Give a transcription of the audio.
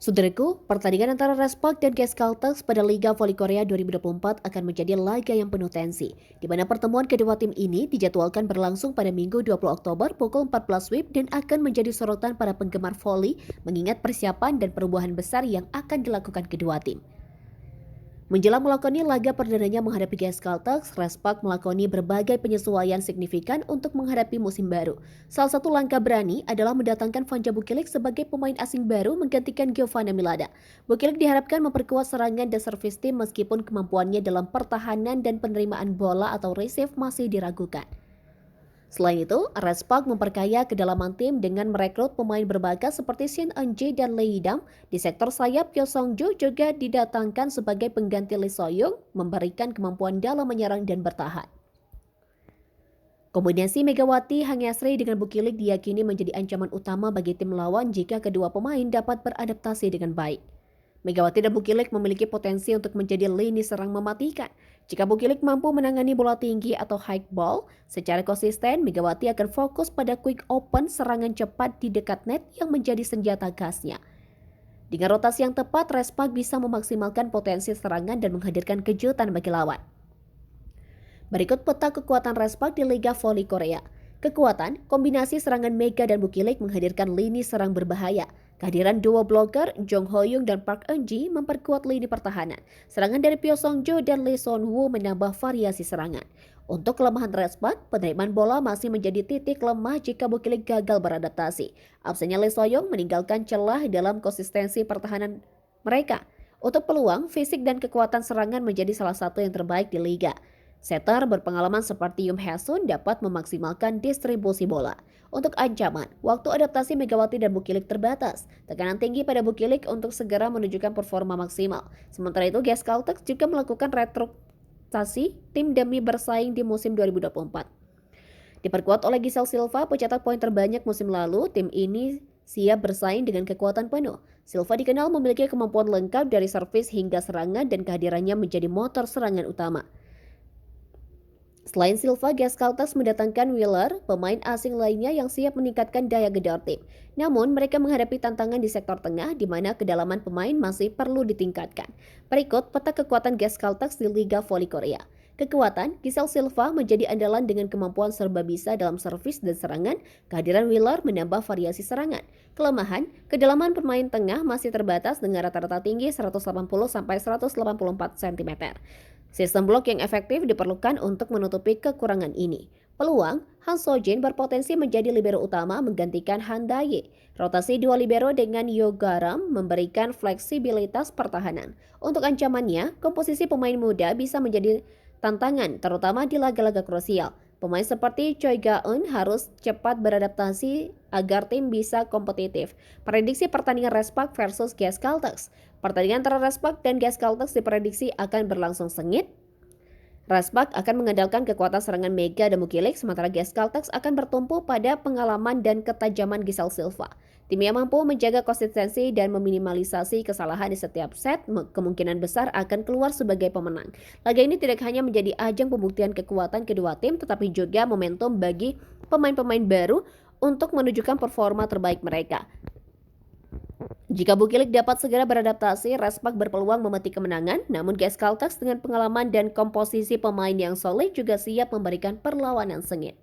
Saudaraku, pertandingan antara Respak dan GS Caltex pada Liga Voli Korea 2024 akan menjadi laga yang penuh tensi, di mana pertemuan kedua tim ini dijadwalkan berlangsung pada Minggu 20 Oktober pukul 14 WIB dan akan menjadi sorotan para penggemar voli mengingat persiapan dan perubahan besar yang akan dilakukan kedua tim. Menjelang melakoni laga perdananya menghadapi GS Caltex, Respak melakoni berbagai penyesuaian signifikan untuk menghadapi musim baru. Salah satu langkah berani adalah mendatangkan Vanja Bukilik sebagai pemain asing baru menggantikan Giovanna Milada. Bukilik diharapkan memperkuat serangan dan servis tim meskipun kemampuannya dalam pertahanan dan penerimaan bola atau receive masih diragukan. Selain itu, Respak memperkaya kedalaman tim dengan merekrut pemain berbakat seperti Shin Eun-ji dan Lee Hee-dam. Di sektor sayap, Kyo Song-ju juga didatangkan sebagai pengganti Lee So-young, memberikan kemampuan dalam menyerang dan bertahan. Kombinasi Megawati Hangyasri dengan Bukilik diyakini menjadi ancaman utama bagi tim lawan jika kedua pemain dapat beradaptasi dengan baik. Megawati dan Bukilik memiliki potensi untuk menjadi lini serang mematikan. Jika Bukilik mampu menangani bola tinggi atau high ball, secara konsisten Megawati akan fokus pada quick open serangan cepat di dekat net yang menjadi senjata khasnya. Dengan rotasi yang tepat, Respak bisa memaksimalkan potensi serangan dan menghadirkan kejutan bagi lawan. Berikut peta kekuatan Respak di Liga Voli Korea. Kekuatan, kombinasi serangan Mega dan Bukilik menghadirkan lini serang berbahaya. Kehadiran duo bloker Jong Ho-young dan Park Eun-ji memperkuat lini pertahanan. Serangan dari Pyo Song-jo dan Lee Son-woo menambah variasi serangan. Untuk kelemahan Respak, penerimaan bola masih menjadi titik lemah jika Bukilik gagal beradaptasi. Absennya Lee So-young meninggalkan celah dalam konsistensi pertahanan mereka. Untuk peluang, fisik dan kekuatan serangan menjadi salah satu yang terbaik di liga. Setter berpengalaman seperti Yoon Hae-sun dapat memaksimalkan distribusi bola. Untuk ancaman, waktu adaptasi Megawati dan Bukilik terbatas. Tekanan tinggi pada Bukilik untuk segera menunjukkan performa maksimal. Sementara itu, GS Caltex juga melakukan rekrutasi tim demi bersaing di musim 2024. Diperkuat oleh Giselle Silva, pencetak poin terbanyak musim lalu, tim ini siap bersaing dengan kekuatan penuh. Silva dikenal memiliki kemampuan lengkap dari servis hingga serangan dan kehadirannya menjadi motor serangan utama. Selain Silva, GS Caltex mendatangkan Wheeler, pemain asing lainnya yang siap meningkatkan daya gedor tim. Namun, mereka menghadapi tantangan di sektor tengah di mana kedalaman pemain masih perlu ditingkatkan. Berikut peta kekuatan GS Caltex di Liga Voli Korea. Kekuatan, Giselle Silva menjadi andalan dengan kemampuan serba bisa dalam servis dan serangan. Kehadiran Wheeler menambah variasi serangan. Kelemahan, kedalaman pemain tengah masih terbatas dengan rata-rata tinggi 180-184 cm. Sistem blok yang efektif diperlukan untuk menutupi kekurangan ini. Peluang, Han So-jin berpotensi menjadi libero utama menggantikan Han Daye. Rotasi dua libero dengan Yo Garam memberikan fleksibilitas pertahanan. Untuk ancamannya, komposisi pemain muda bisa menjadi tantangan, terutama di laga-laga krusial. Pemain seperti Choi Ga-eun harus cepat beradaptasi agar tim bisa kompetitif. Prediksi pertandingan Respak versus GS Caltex. Pertandingan antara Respak dan GS Caltex diprediksi akan berlangsung sengit. Respak akan mengandalkan kekuatan serangan Mega dan Bukilik, sementara GS Caltex akan bertumpu pada pengalaman dan ketajaman Giselle Silva. Tim yang mampu menjaga konsistensi dan meminimalisasi kesalahan di setiap set kemungkinan besar akan keluar sebagai pemenang. Laga ini tidak hanya menjadi ajang pembuktian kekuatan kedua tim, tetapi juga momentum bagi pemain-pemain baru untuk menunjukkan performa terbaik mereka. Jika Bukilik dapat segera beradaptasi, Respak berpeluang memetik kemenangan, namun GS Caltex dengan pengalaman dan komposisi pemain yang solid juga siap memberikan perlawanan sengit.